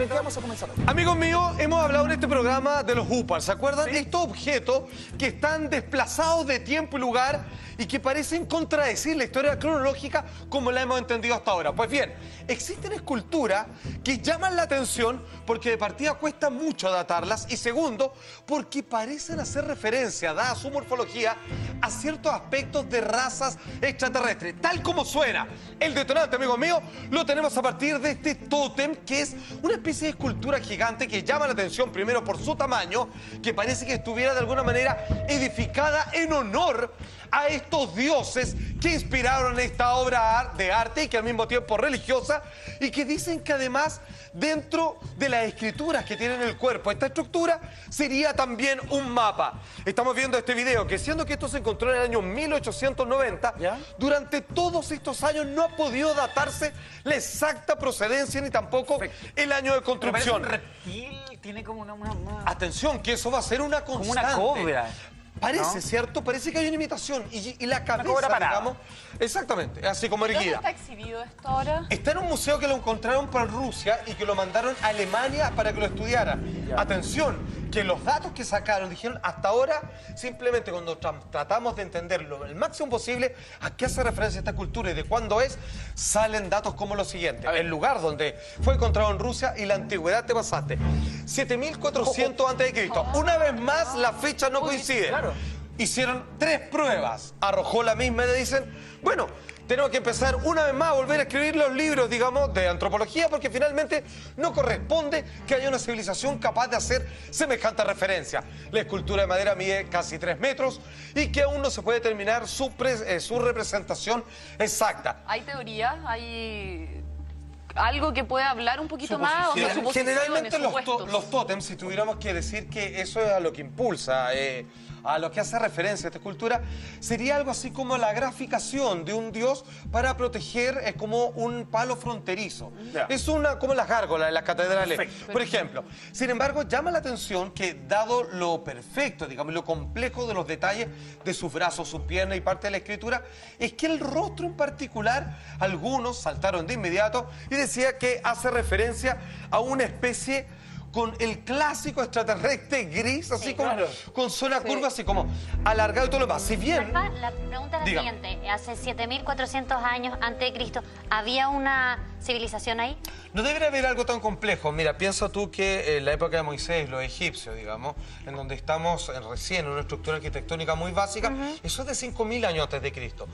¿Sobre qué vamos a comenzar hoy? Amigos míos, hemos hablado en este programa de los UPAs, ¿se acuerdan? Sí. Estos objetos que están desplazados de tiempo y lugar y que parecen contradecir la historia cronológica como la hemos entendido hasta ahora. Pues bien, existen esculturas que llaman la atención porque de partida cuesta mucho datarlas y segundo, porque parecen hacer referencia, dada su morfología, a ciertos aspectos de razas extraterrestres. Tal como suena. El detonante, amigos míos, lo tenemos a partir de este tótem, que es una especie de escultura gigante que llama la atención primero por su tamaño, que parece que estuviera de alguna manera edificada en honor a estos dioses que inspiraron esta obra de arte y que al mismo tiempo religiosa, y que dicen que además dentro de las escrituras que tienen el cuerpo esta estructura sería también un mapa. Estamos viendo este video que, siendo que esto se encontró en el año 1890, ¿Ya? durante todos estos años no ha podido datarse la exacta procedencia ni tampoco el año de construcción. Pero parece un reptil, tiene como una... Atención, que eso va a ser una como constante. una cobra. Parece, ¿no? ¿cierto? Parece que hay una imitación. Y la cabeza, cobra parada. digamos, exactamente, así como ¿Dónde erguida. está exhibido esto ahora? Está en un museo que lo encontraron por Rusia y que lo mandaron a Alemania para que lo estudiara. Ya. Atención, que los datos que sacaron, dijeron, hasta ahora, simplemente cuando tratamos de entenderlo el máximo posible, a qué hace referencia esta cultura y de cuándo es, salen datos como lo siguiente. El lugar donde fue encontrado en Rusia y la antigüedad te pasaste. 7400 a.C. Una vez más, la fecha no coincide. claro. Hicieron 3 pruebas. Arrojó la misma y le dicen, bueno, tenemos que empezar una vez más a volver a escribir los libros, digamos, de antropología, porque finalmente no corresponde que haya una civilización capaz de hacer semejante referencia. La escultura de madera mide casi 3 metros y que aún no se puede determinar su representación exacta. ¿Hay teoría? ¿Hay algo que pueda hablar un poquito más? O sea, Generalmente supuestos. los tótems, si tuviéramos que decir que eso es a lo que impulsa, a lo que hace referencia a esta escultura, sería algo así como la graficación de un dios para proteger, es como un palo fronterizo. Ya. Es una como las gárgolas en las catedrales, Perfecto. por ejemplo. Sin embargo, llama la atención que, dado lo perfecto, digamos, lo complejo de los detalles de sus brazos, sus piernas y parte de la escritura, es que el rostro en particular, algunos saltaron de inmediato y decía que hace referencia a una especie con el clásico extraterrestre gris, así Sí, como claro. con zona curva, así como alargado y todo lo demás. Si bien... Rafa, la pregunta es la Dígame. siguiente. Hace 7400 años antes de Cristo, ¿había una civilización ahí? No debería haber algo tan complejo. Mira, piensa tú que en la época de Moisés, los egipcios, digamos, en donde estamos recién en una estructura arquitectónica muy básica, eso es de 5000 años antes de Cristo.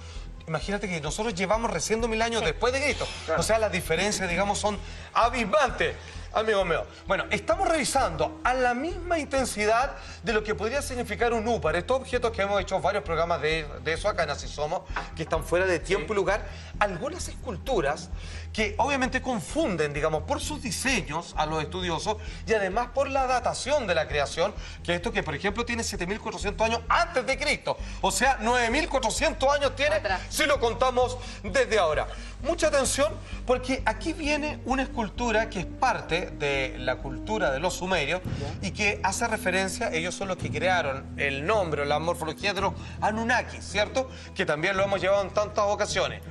Imagínate que nosotros llevamos recién 2000 años después de Cristo. O sea, las diferencias, digamos, son abismantes. Amigo mío, bueno, estamos revisando a la misma intensidad de lo que podría significar un UPAR. Estos objetos que hemos hecho varios programas de eso acá en Así Somos, que están fuera de tiempo y lugar, algunas esculturas que obviamente confunden, digamos, por sus diseños a los estudiosos y además por la datación de la creación, que esto que, por ejemplo, tiene 7400 años antes de Cristo. O sea, 9400 años tiene Atrás. si lo contamos desde ahora. Mucha atención, porque aquí viene una escultura que es parte de la cultura de los sumerios y que hace referencia, ellos son los que crearon el nombre o la morfología de los Anunnakis, ¿cierto? Que también lo hemos llevado en tantas ocasiones.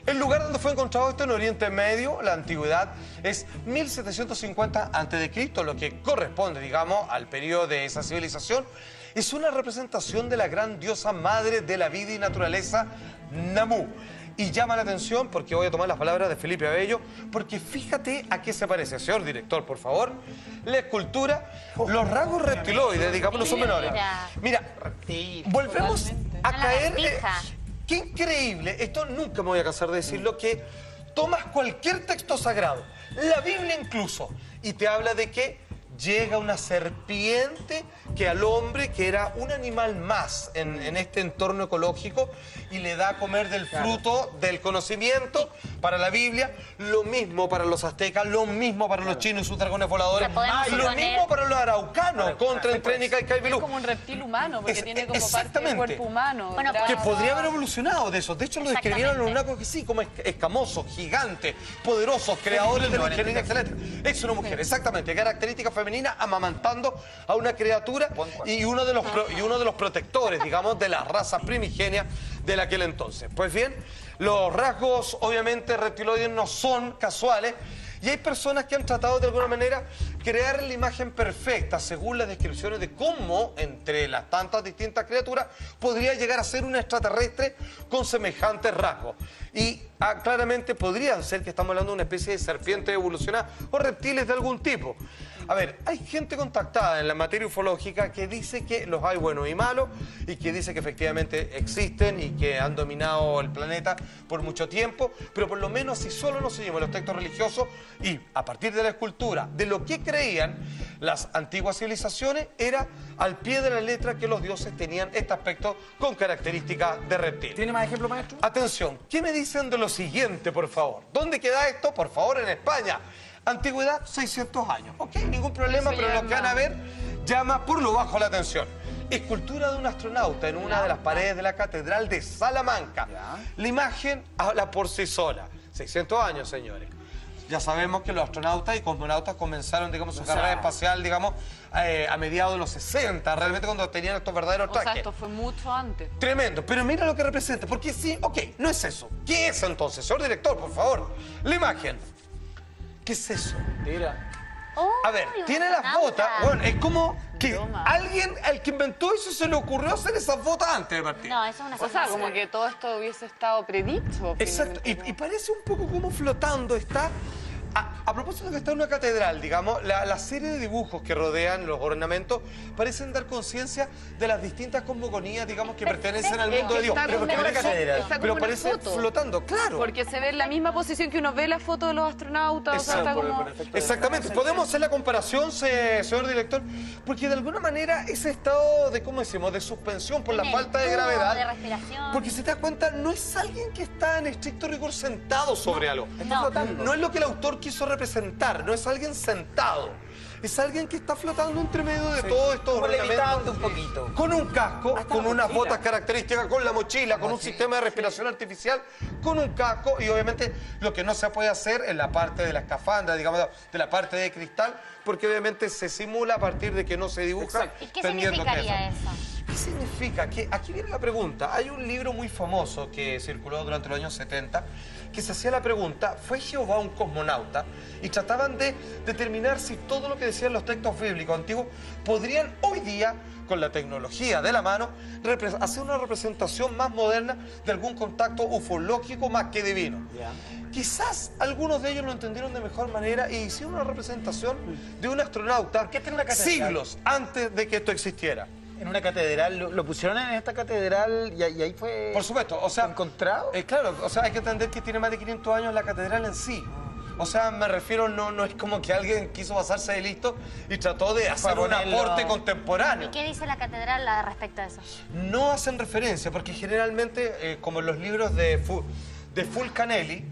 El lugar donde fue encontrado esto en Oriente Medio, la antigüedad, es 1750 a.C., lo que corresponde, digamos, al periodo de esa civilización. Es una representación de la gran diosa madre de la vida y naturaleza, Namu. Y llama la atención, porque voy a tomar las palabras de Felipe Abello, porque fíjate a qué se parece. Señor director, por favor. La escultura, los rasgos reptiloides, digamos, no son menores. Mira, volvemos a A la caer... lagartija. Qué increíble, esto nunca me voy a cansar de decirlo, que tomas cualquier texto sagrado, la Biblia incluso, y te habla de que llega una serpiente que al hombre, que era un animal más en este entorno ecológico, y le da a comer del fruto del conocimiento para la Biblia, lo mismo para los aztecas, lo mismo para los chinos y sus dragones voladores, O sea, podemos lo suponer- mismo para los araucanos contra Entrenica y Es Caibilú. como un reptil humano, porque Es- tiene como parte exactamente. del cuerpo humano. Bueno, brazos. Que podría haber evolucionado de eso. De hecho, lo describieron en un Exactamente. naco que sí, como escamosos, gigantes, poderosos, creadores de la ingeniería excelente. Es una mujer, exactamente, característica femenina, amamantando a una criatura y uno de los protectores, digamos, de las razas primigenias de aquel entonces. Pues bien, los rasgos, obviamente, reptiloides no son casuales Y hay personas que han tratado de alguna manera crear la imagen perfecta según las descripciones de cómo entre las tantas distintas criaturas podría llegar a ser un extraterrestre con semejantes rasgos. Y claramente podrían ser que estamos hablando de una especie de serpiente evolucionada o reptiles de algún tipo. A ver, hay gente contactada en la materia ufológica que dice que los hay buenos y malos y que dice que efectivamente existen y que han dominado el planeta por mucho tiempo, pero por lo menos si solo nos seguimos los textos religiosos y a partir de la escultura, de lo que creían las antiguas civilizaciones, era al pie de la letra que los dioses tenían este aspecto con características de reptil. ¿Tiene más ejemplos, maestro? Atención, ¿qué me dicen de lo siguiente, por favor? ¿Dónde queda esto? Por favor, en España. Antigüedad, 600 años. Ok, ningún problema, pero lo que van a ver llama por lo bajo la atención. Escultura de un astronauta en una de las paredes de la Catedral de Salamanca. La imagen habla por sí sola. 600 años, señores. Ya sabemos que los astronautas y cosmonautas comenzaron, digamos, su carrera espacial, digamos, a mediados de los 60, realmente cuando tenían estos verdaderos trajes. O sea, esto fue mucho antes. Tremendo, pero mira lo que representa, porque sí, ok, no es eso. ¿Qué es entonces? Señor director, por favor, la imagen. ¿Qué es eso? Mira. A ver, tiene las botas, bueno, es como que alguien, al que inventó eso, se le ocurrió hacer esas botas antes de partir. No, eso es una O sea, como que todo esto hubiese estado predicho. Exacto, y parece un poco como flotando, está... A propósito de que está en una catedral, digamos, la serie de dibujos que rodean los ornamentos parecen dar conciencia de las distintas cosmogonías, digamos, que pertenecen al mundo de Dios. Pero porque una catedral. pero parece flotando, claro. Porque se ve en la misma posición que uno ve la foto de los astronautas. O sea, está como... Exactamente. ¿Podemos hacer la comparación, señor director? Porque de alguna manera ese estado de, ¿cómo decimos?, de suspensión por la falta de gravedad. De respiración. Porque si te das cuenta, no es alguien que está en estricto rigor sentado sobre algo. No. Flotando. No es lo que el autor quiso representar, no es alguien sentado. Es alguien que está flotando entre medio de todo esto. Como levitando un poquito. Con un casco, con la unas mochila. botas características, con la mochila, con un sistema de respiración artificial, con un casco y obviamente lo que no se puede hacer en la parte de la escafandra, digamos, de la parte de cristal, porque obviamente se simula a partir de que no se dibuja. ¿Y qué tendiendo que significaría eso? ¿Qué significa? Que aquí viene la pregunta. Hay un libro muy famoso que circuló durante los años 70 que se hacía la pregunta, ¿fue Jehová un cosmonauta? Y trataban de determinar si todo lo que decían los textos bíblicos antiguos podrían hoy día, con la tecnología de la mano, hacer una representación más moderna de algún contacto ufológico más que divino. Quizás algunos de ellos lo entendieron de mejor manera y hicieron una representación de un astronauta ¿Qué tiene una catedral? siglos antes de que esto existiera. En una catedral, lo pusieron en esta catedral y ahí fue... Por supuesto, o sea... ¿Encontrado? Claro, o sea, hay que entender que tiene más de 500 años la catedral en sí. O sea, me refiero, no es como que alguien quiso pasarse de listo y trató de hacer un aporte contemporáneo. ¿Y qué dice la catedral respecto a eso? No hacen referencia, porque generalmente, como en los libros de Fulcanelli,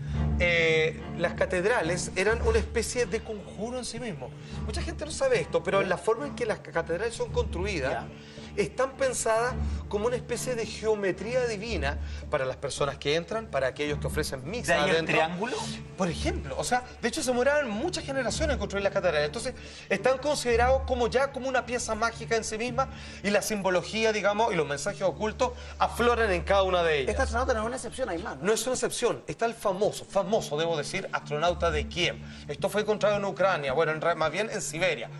las catedrales eran una especie de conjuro en sí mismo. Mucha gente no sabe esto, pero la forma en que las catedrales son construidas están pensadas como una especie de geometría divina para las personas que entran, para aquellos que ofrecen misa ¿De ahí el adentro. triángulo? Por ejemplo, o sea, de hecho se demoraron muchas generaciones en construir las catedrales. Entonces, están considerados como una pieza mágica en sí misma y la simbología, digamos, y los mensajes ocultos afloran en cada una de ellas. Esta astronauta no es una excepción, hay más, ¿no? No es una excepción, está el famoso, debo decir, astronauta de Kiev. Esto fue encontrado en Ucrania, bueno, más bien en Siberia.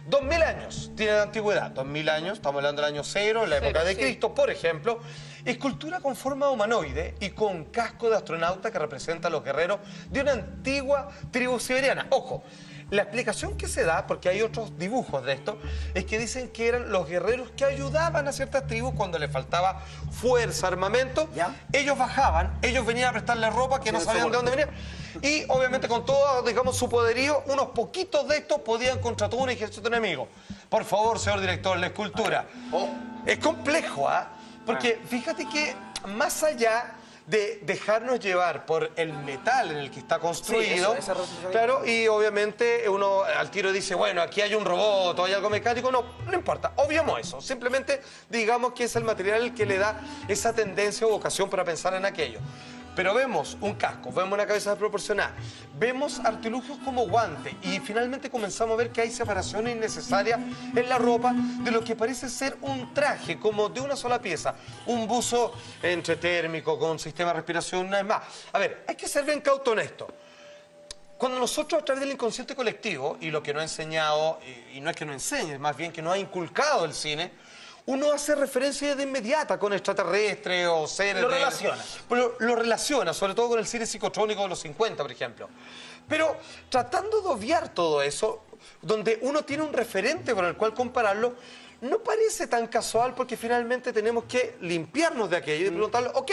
2000 años tiene de antigüedad, 2000 años, estamos hablando del año 0, la época de Cristo, por ejemplo. Escultura con forma humanoide y con casco de astronauta que representa a los guerreros de una antigua tribu siberiana. Ojo, la explicación que se da, porque hay otros dibujos de esto, es que dicen que eran los guerreros que ayudaban a ciertas tribus cuando les faltaba fuerza, armamento. Ellos bajaban, ellos venían a prestarle ropa que no sabían de dónde venían. Y obviamente con todo, digamos, su poderío, unos poquitos de estos podían contra todo un ejército enemigo. Por favor, señor director, la escultura. Es complejo, ¿ah? Porque fíjate que más allá de dejarnos llevar por el metal en el que está construido, claro, y obviamente uno al tiro dice, bueno, aquí hay un robot o hay algo mecánico, no importa, obviamos eso, simplemente digamos que es el material el que le da esa tendencia o vocación para pensar en aquello. Pero vemos un casco, vemos una cabeza desproporcionada, vemos artilugios como guantes y finalmente comenzamos a ver que hay separaciones innecesarias en la ropa de lo que parece ser un traje como de una sola pieza, un buzo entretérmico con sistema de respiración, una vez más. A ver, hay que ser bien cauto en esto. cuando nosotros a través del inconsciente colectivo, y lo que no ha enseñado, y no es que no enseñe, más bien que no ha inculcado el cine, uno hace referencia de inmediata con extraterrestres o seres... Lo relaciona. Pero lo relaciona, sobre todo con el cine psicotrónico de los 50, por ejemplo. Pero tratando de obviar todo eso, donde uno tiene un referente con el cual compararlo, no parece tan casual porque finalmente tenemos que limpiarnos de aquello y preguntarle, ok,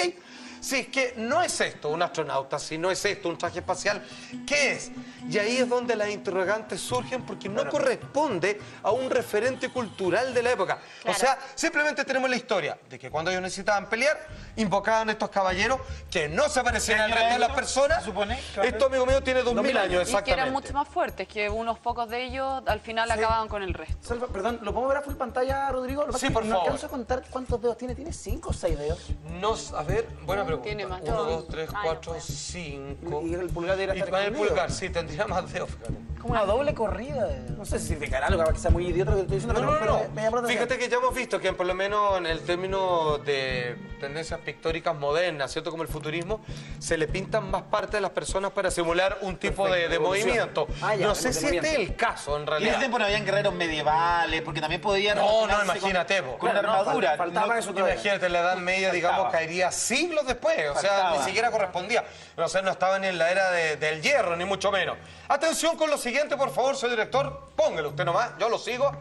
si es que no es esto un astronauta, si no es esto un traje espacial, ¿qué es? Y ahí es donde las interrogantes surgen porque no corresponde a un referente cultural de la época. Claro. O sea, simplemente tenemos la historia de que cuando ellos necesitaban pelear, invocaban a estos caballeros que no se parecían al resto de las personas. ¿Se supone? Esto, amigo mío, tiene 2000 años Y que exactamente. eran mucho más fuertes, que unos pocos de ellos al final acababan con el resto. Salva, perdón, ¿lo podemos ver a full pantalla, Rodrigo? Lo que pasa Sí, es que por no favor. alcanzo a contar cuántos dedos tiene. ¿Tiene 5 o 6 dedos? A ver, buena pregunta. Tiene más. 1, 2, 3, Ah, 4, no, 5. Y el pulgar debería Y estar con el escondido. pulgar, sí, tendría más dedos, fíjate. Como una doble corrida. No sé si significará algo, capaz que sea muy idiota lo que estoy diciendo, pero me llama la atención. Fíjate que ya hemos visto que por lo menos en el término de tendencias pictóricas modernas, ¿cierto? Como el futurismo, se le pintan más partes de las personas para simular un tipo Perfecto, de evolución. movimiento. Ah, ya, no sé si movimiento. este es el caso, en Y en realidad. ese tiempo no habían guerreros medievales, porque también podían... No, relacionarse imagínate, con, po. con Claro, una armadura. No, eso todavía. imagínate, la Edad Media, digamos, Faltaba. caería siglos después. O sea, Faltaba. ni siquiera correspondía. O sea, no estaba ni en la era del hierro, ni mucho menos. Atención con lo siguiente, por favor, señor director. Póngale usted nomás, yo lo sigo.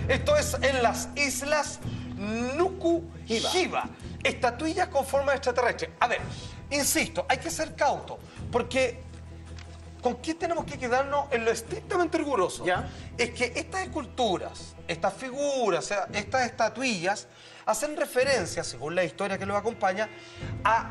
Esto es en las islas Nuku-Hiva. Estatuillas con forma extraterrestre. A ver, insisto, hay que ser cauto, porque ¿con qué tenemos que quedarnos en lo estrictamente riguroso? Ya. Es que estas esculturas, estas figuras, o sea, estas estatuillas, hacen referencia, según la historia que los acompaña, a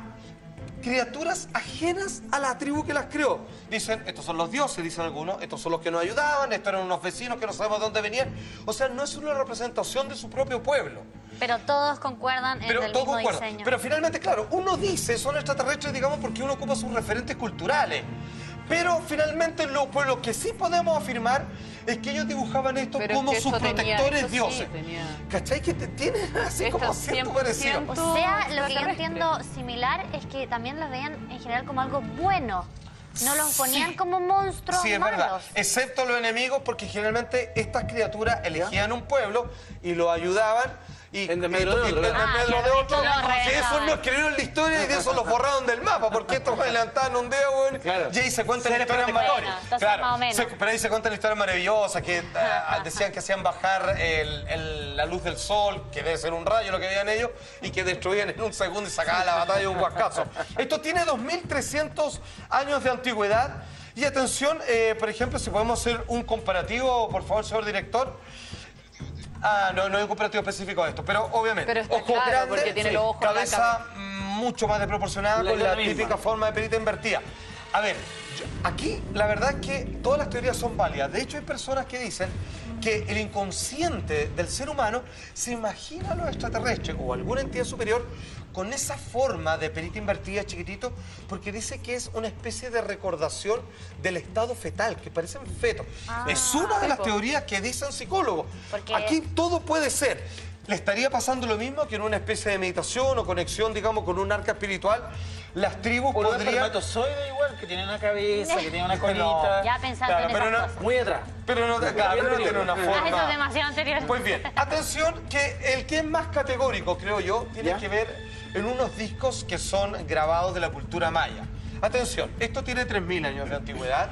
criaturas ajenas a la tribu que las creó. Dicen, estos son los dioses, dicen algunos, estos son los que nos ayudaban, estos eran unos vecinos que no sabemos de dónde venían. O sea, no es una representación de su propio pueblo. Pero todos concuerdan en Pero el todo mismo concuerda. diseño. Pero finalmente, claro, uno dice son extraterrestres, digamos, porque uno ocupa sus referentes culturales. Pero finalmente lo que sí podemos afirmar es que ellos dibujaban esto Pero es como que sus esto tenía- protectores esto sí dioses. tenía. ¿Cachai? Que tienen así Esto como es cierto 100% parecido. O sea, lo que yo extraterrestre. entiendo similar es que también los veían en general como algo bueno. No los ponían Sí. como monstruos Sí, es malos. verdad. Excepto los enemigos, porque generalmente estas criaturas elegían un pueblo y lo ayudaban. Y En desmedro de otro, en ¿verdad? desmedro Ah, de ya, otro. esto lo Si eso reventaban. no escribieron la historia y de eso los borraron del mapa, porque estos adelantaban un dedo, güey. Claro. Y ahí se cuentan Seres historias protectores. maravillosas. Bueno, entonces más o menos. Pero ahí se cuentan historias maravillosas que decían que hacían bajar la luz del sol, que debe ser un rayo lo que veían ellos, y que destruían en un segundo y sacaban la batalla de un huascazo. Esto tiene 2300 años de antigüedad. Y atención, por ejemplo, si podemos hacer un comparativo, por favor, señor director. No hay un comparativo específico de esto, pero obviamente. Pero está claro, porque tiene los ojos en la cabeza mucho más desproporcionada La con la misma. típica forma de perita invertida. A ver, aquí la verdad es que todas las teorías son válidas. De hecho, hay personas que dicen que el inconsciente del ser humano se imagina a los extraterrestres o alguna entidad superior con esa forma de perita invertida chiquitito, porque dice que es una especie de recordación del estado fetal, que parecen fetos. Es una de las teorías que dicen psicólogos. Porque- Aquí todo puede ser. Le estaría pasando lo mismo que en una especie de meditación o conexión, digamos, con un arca espiritual. Las tribus O los podrían... espermatozoides igual, que tienen una cabeza, que tienen una colita. Ya pensando Claro, en pero esas no- cosas. Muy atrás. Pero no, claro, pero no tiene una Ah, eso es forma... demasiado anterior. Pues bien, atención, que el que es más categórico, creo yo, tiene ¿Ya? que ver en unos discos que son grabados de la cultura maya. Atención, esto tiene 3000 años de antigüedad.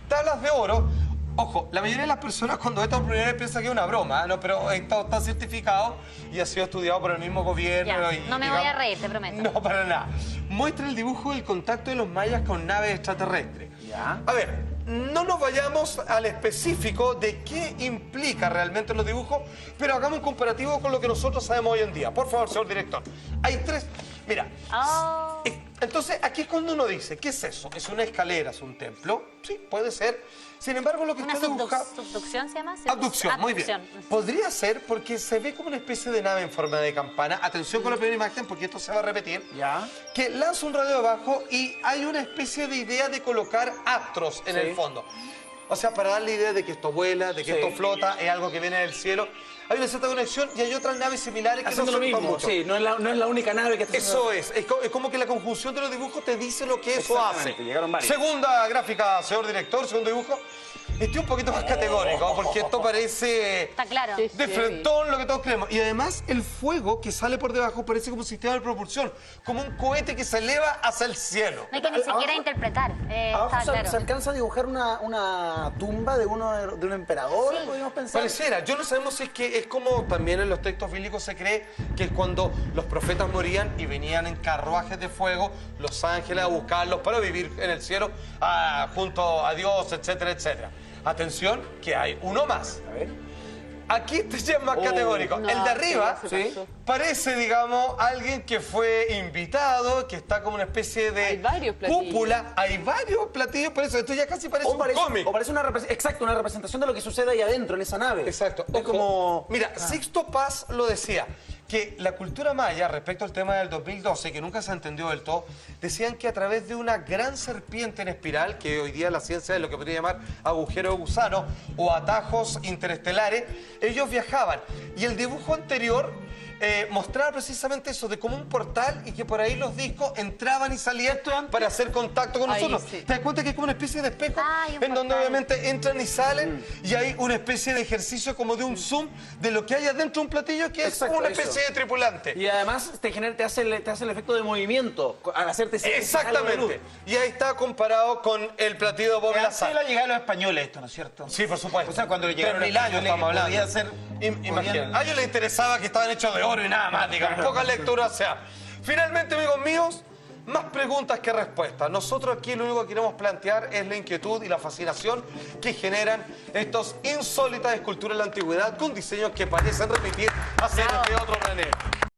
Tablas de oro. Ojo, la mayoría de las personas cuando esto por primera vez piensa que es una broma, ¿no? Pero esto está certificado y ha sido estudiado por el mismo gobierno. Ya, no me voy a reír, te prometo. No, para nada. Muestra el dibujo del contacto de los mayas con naves extraterrestres. Ya. A ver, no nos vayamos al específico de qué implica realmente los dibujos, pero hagamos un comparativo con lo que nosotros sabemos hoy en día. Por favor, señor director. Hay tres... Mira, Oh. entonces aquí es cuando uno dice, ¿qué es eso? ¿Es una escalera? ¿Es un templo? Sí, puede ser. Sin embargo, lo que ¿Una usted dibuja... subducción se llama? Abducción, muy bien. Abducción. Podría ser porque se ve como una especie de nave en forma de campana. Atención con la primera imagen porque esto se va a repetir. Ya. Que lanza un radio abajo y hay una especie de idea de colocar astros en Sí. el fondo. O sea, para darle idea de que esto vuela, de que esto flota, es algo que viene del cielo. Hay una cierta conexión y hay otras naves similares que Haciendo no lo se ocupan mismo, mucho. sí, no es la única nave que está haciendo... Eso es como que la conjunción de los dibujos te dice lo que eso hace. Exactamente, llegaron varios. Segunda gráfica, señor director, segundo dibujo. Estoy un poquito más categórico, porque esto parece Está claro. de frentón lo que todos creemos. Y además el fuego que sale por debajo parece como un sistema de propulsión, como un cohete que se eleva hacia el cielo. No hay que ni siquiera interpretar. Abajo Está claro. se alcanza a dibujar una tumba de un emperador, Sí. podríamos pensar. Pareciera, yo no sabemos si es que es como también en los textos bíblicos se cree que es cuando los profetas morían y venían en carruajes de fuego los ángeles a buscarlos para vivir en el cielo junto a Dios, etcétera, etcétera. Atención, que hay uno más. A ver. Aquí este ya es más categórico. no, El de arriba sí, ya se pasó. parece, digamos, alguien que fue invitado, que está como una especie Hay de varios platillos. cúpula. Hay varios platillos, por eso esto ya casi parece un cómic. O parece una representación de lo que sucede ahí adentro, en esa nave. Exacto. Es como... Mira, Sixto Paz lo decía, que la cultura maya, respecto al tema del 2012, que nunca se entendió del todo, decían que a través de una gran serpiente en espiral, que hoy día la ciencia es lo que podría llamar agujero de gusano o atajos interestelares, ellos viajaban. Y el dibujo anterior mostraba precisamente eso, de como un portal y que por ahí los discos entraban y salían para hacer contacto con Ahí, nosotros. sí. ¿Te das cuenta que es como una especie de espejo? Ay, un En donde portal. obviamente entran y salen y hay una especie de ejercicio como de un zoom de lo que hay adentro de un platillo que Exacto, es una eso. especie de tripulante. Y además te hace el efecto de movimiento al hacerte... algo de Exactamente. luz. Y ahí está comparado con el platillo de Bob Así Lazar. la llegada de los españoles esto, ¿no es cierto? Sí, por supuesto. O sea, cuando llegaron Pero el año, estamos hablando. podía ser... Imagínate. A ellos les interesaba que estaban hechos de oro y nada más, digamos. Pocas lecturas, o sea. Finalmente, amigos míos, más preguntas que respuestas. Nosotros aquí lo único que queremos plantear es la inquietud y la fascinación que generan estos insólitas esculturas de la antigüedad con diseños que parecen remitir a seres de otro planeta.